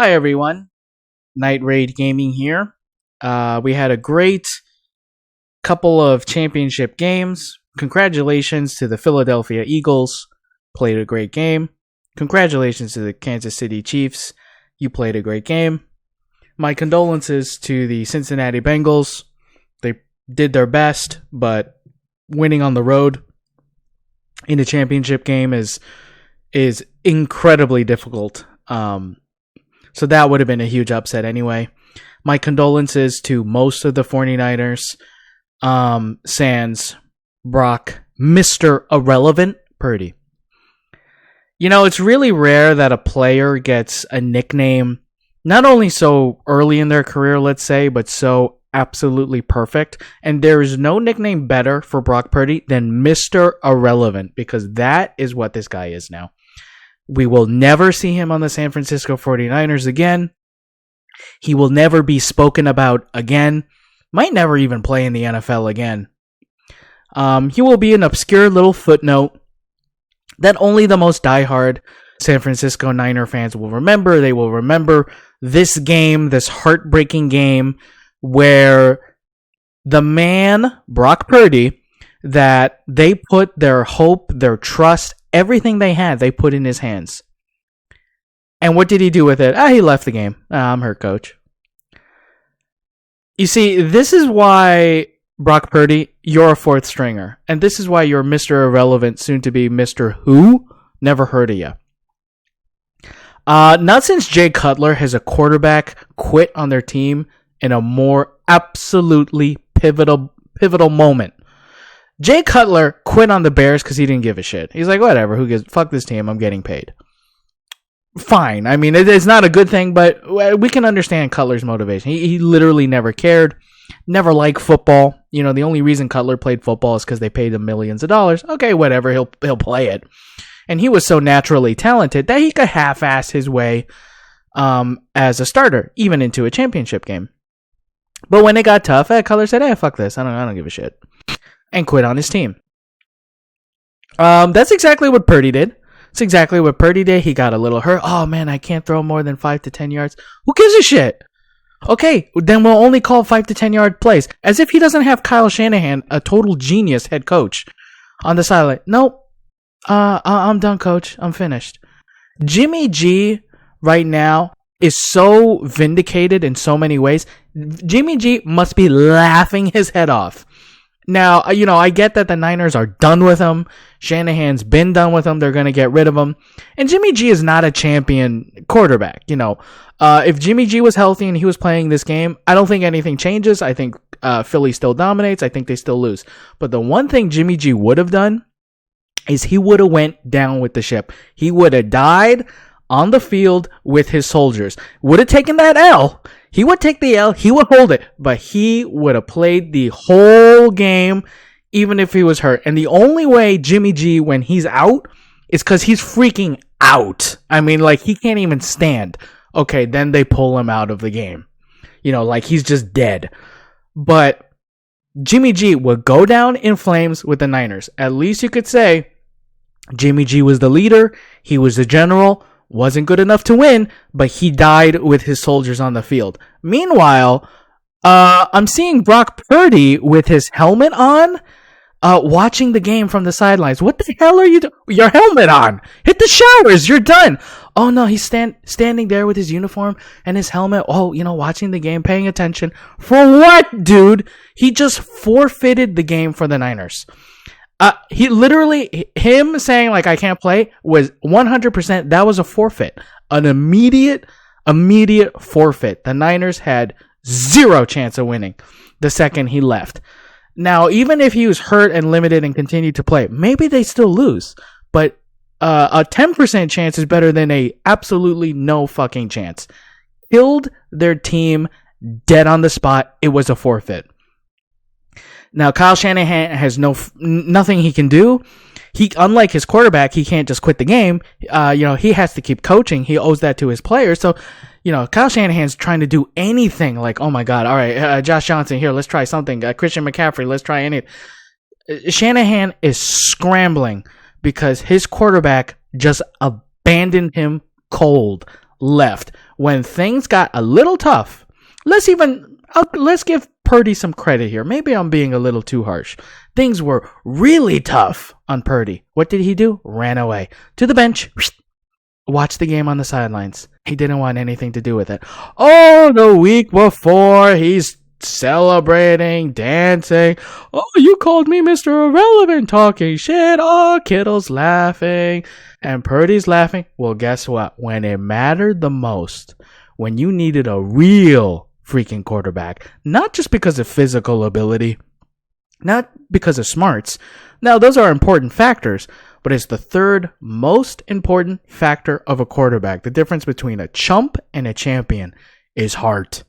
Hi everyone, Night Raid Gaming here. We had a great couple of championship games. Congratulations to the Philadelphia Eagles, played a great game. Congratulations to the Kansas City Chiefs, you played a great game. My condolences to the Cincinnati Bengals. They did their best, but winning on the road in a championship game is incredibly difficult. So that would have been a huge upset anyway. My condolences to most of the 49ers. Sans Brock, Mr. Irrelevant, Purdy. You know, it's really rare that a player gets a nickname not only so early in their career, let's say, but so absolutely perfect. And there is no nickname better for Brock Purdy than Mr. Irrelevant, because that is what this guy is now. We will never see him on the San Francisco 49ers again. He will never be spoken about again. Might never even play in the NFL again. He will be an obscure little footnote that only the most diehard San Francisco Niner fans will remember. They will remember this game, this heartbreaking game, where the man, Brock Purdy, that they put their hope, their trust, everything they had, they put in his hands. And what did he do with it? He left the game. I'm hurt, coach. You see, this is why, Brock Purdy, you're a fourth stringer. And this is why you're Mr. Irrelevant, soon to be Mr. Who? Never heard of you. Not since Jay Cutler has a quarterback quit on their team in a more absolutely pivotal moment. Jay Cutler quit on the Bears because he didn't give a shit. He's like, whatever, who gives, fuck this team, I'm getting paid. Fine. I mean, it's not a good thing, but we can understand Cutler's motivation. He literally never cared, never liked football. You know, the only reason Cutler played football is because they paid him millions of dollars. Okay, whatever, he'll play it. And he was so naturally talented that he could half-ass his way as a starter, even into a championship game. But when it got tough, Cutler said, fuck this, I don't give a shit. And quit on his team. That's exactly what Purdy did. It's exactly what Purdy did. He got a little hurt. Oh man, I can't throw more than 5 to 10 yards. Who gives a shit? Okay, then we'll only call 5 to 10 yard plays. As if he doesn't have Kyle Shanahan, a total genius head coach, on the sideline. Nope. I'm done, coach. I'm finished. Jimmy G right now is so vindicated in so many ways. Jimmy G must be laughing his head off. Now, you know, I get that the Niners are done with him. Shanahan's been done with him. They're going to get rid of him. And Jimmy G is not a champion quarterback. You know, if Jimmy G was healthy and he was playing this game, I don't think anything changes. I think Philly still dominates. I think they still lose. But the one thing Jimmy G would have done is he would have went down with the ship. He would have died on the field with his soldiers. Would have taken that L. He would take the L, he would hold it, but he would have played the whole game even if he was hurt. And the only way Jimmy G, when he's out, is because he's freaking out. I mean, like, he can't even stand. Okay, then they pull him out of the game. You know, like, he's just dead. But Jimmy G would go down in flames with the Niners. At least you could say Jimmy G was the leader, he was the general. Wasn't good enough to win, but he died with his soldiers on the field. Meanwhile, I'm seeing Brock Purdy with his helmet on, watching the game from the sidelines. What the hell are you doing? Your helmet on. Hit the showers. You're done. Oh no, he's standing there with his uniform and his helmet. Oh, you know, watching the game, paying attention. For what, dude? He just forfeited the game for the Niners. He literally, him saying like I can't play was 100%. That was a forfeit, an immediate forfeit. The Niners had zero chance of winning the second he left. Now, even if he was hurt and limited and continued to play, maybe they still lose. But a 10% chance is better than a absolutely no fucking chance. Killed their team dead on the spot. It was a forfeit. Now, Kyle Shanahan has nothing he can do. He, unlike his quarterback, he can't just quit the game. You know, he has to keep coaching. He owes that to his players. So, you know, Kyle Shanahan's trying to do anything. Like, oh my God, all right, Josh Johnson, here, let's try something. Christian McCaffrey, let's try anything. Shanahan is scrambling because his quarterback just abandoned him cold, left. when things got a little tough, let's give Purdy some credit here. Maybe I'm being a little too harsh. Things were really tough on Purdy. What did he do? Ran away to the bench. Watched the game on the sidelines. He didn't want anything to do with it. Oh, the week before, he's celebrating, dancing. Oh, you called me Mr. Irrelevant, talking shit. Oh, Kittle's laughing. And Purdy's laughing. Well, guess what? When it mattered the most, when you needed a real freaking quarterback, not just because of physical ability, not because of smarts. Now, those are important factors, but it's the third most important factor of a quarterback. The difference between a chump and a champion is heart.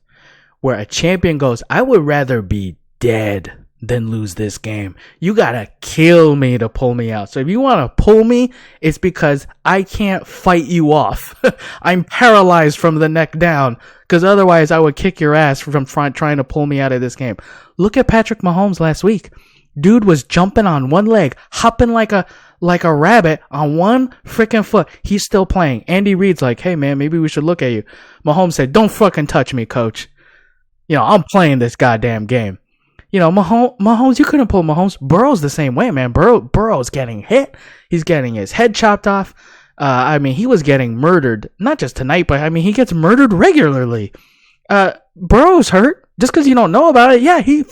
Where a champion goes, I would rather be dead than lose this game. You gotta kill me to pull me out. So if you want to pull me, it's because I can't fight you off. I'm paralyzed from the neck down, because otherwise I would kick your ass from trying to pull me out of this game. Look at Patrick Mahomes last week. Dude was jumping on one leg, hopping like a rabbit on one freaking foot. He's still playing. Andy Reid's like, hey man, maybe we should look at you. Mahomes said, don't fucking touch me, coach. I'm playing this goddamn game. Mahomes, you couldn't pull Mahomes. Burrow's the same way, man. Burrow's getting hit. He's getting his head chopped off. He was getting murdered. Not just tonight, but he gets murdered regularly. Burrow's hurt. Just because you don't know about it, yeah, he's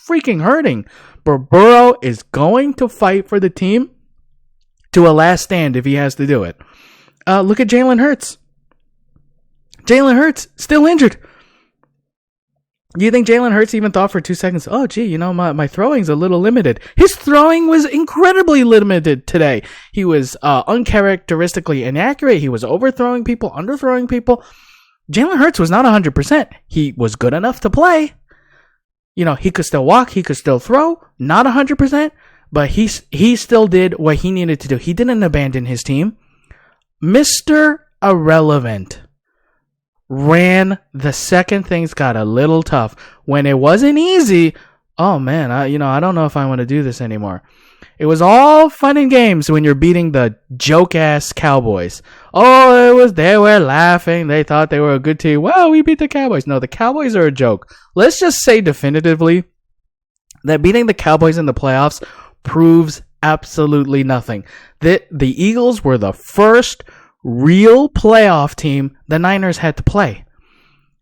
freaking hurting. But Burrow is going to fight for the team to a last stand if he has to do it. Look at Jalen Hurts. Jalen Hurts, still injured. Do you think Jalen Hurts even thought for 2 seconds, oh, gee, my throwing's a little limited? His throwing was incredibly limited today. He was uncharacteristically inaccurate. He was overthrowing people, underthrowing people. Jalen Hurts was not 100%. He was good enough to play. He could still walk. He could still throw. Not 100%, but he still did what he needed to do. He didn't abandon his team. Mr. Irrelevant ran the second things got a little tough. When it wasn't easy, oh man, I don't know if I want to do this anymore. It was all fun and games when you're beating the joke ass Cowboys. Oh, they were laughing. They thought they were a good team. Well, we beat the Cowboys. No, the Cowboys are a joke. Let's just say definitively that beating the Cowboys in the playoffs proves absolutely nothing. The Eagles were the first real playoff team the Niners had to play.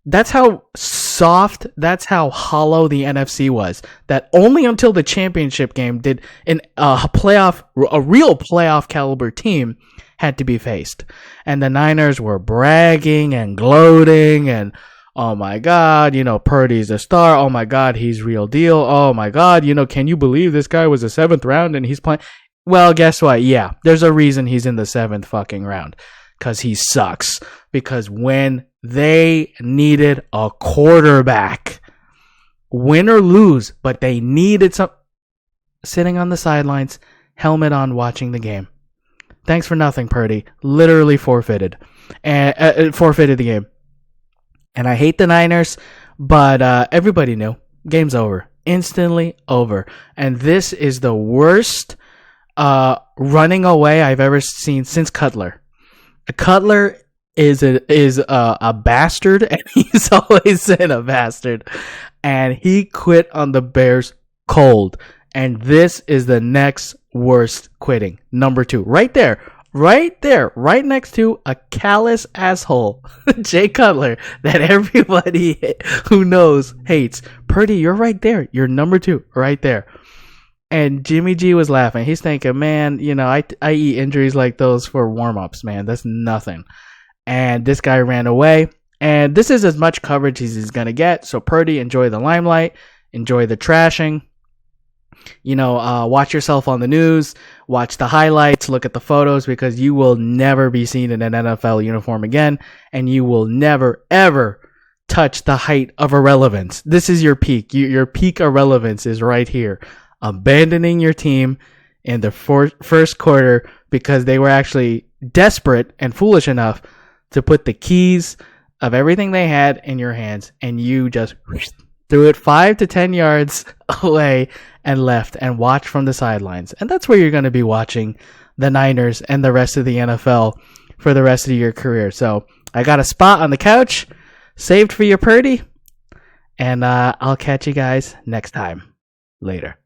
That's how soft, that's how hollow the NFC was. That only until the championship game did a real playoff caliber team had to be faced. And the Niners were bragging and gloating and, oh my God, Purdy's a star. Oh my God, he's real deal. Oh my God, can you believe this guy was a 7th round and he's playing? Well, guess what? Yeah, there's a reason he's in the 7th fucking round. Because he sucks. Because when they needed a quarterback, win or lose, but they needed some, sitting on the sidelines, helmet on, watching the game. Thanks for nothing, Purdy. Literally forfeited. And forfeited the game. And I hate the Niners, but everybody knew. Game's over. Instantly over. And this is the worst running away I've ever seen since Cutler. Cutler is a bastard, and he's always been a bastard. And he quit on the Bears cold. And this is the next worst quitting. Number 2. Right there. Right next to a callous asshole, Jay Cutler, that everybody who knows hates. Purdy, you're right there. You're number 2, right there. And Jimmy G was laughing. He's thinking, man, I eat injuries like those for warm-ups, man. That's nothing. And this guy ran away. And this is as much coverage as he's going to get. So Purdy, enjoy the limelight. Enjoy the trashing. Watch yourself on the news. Watch the highlights. Look at the photos, because you will never be seen in an NFL uniform again. And you will never, ever touch the height of irrelevance. This is your peak. Your peak irrelevance is right here. Abandoning your team in the first quarter because they were actually desperate and foolish enough to put the keys of everything they had in your hands, and you just threw it 5 to 10 yards away and left and watched from the sidelines. And that's where you're going to be watching the Niners and the rest of the NFL for the rest of your career. So I got a spot on the couch saved for your Purdy. And I'll catch you guys next time. Later.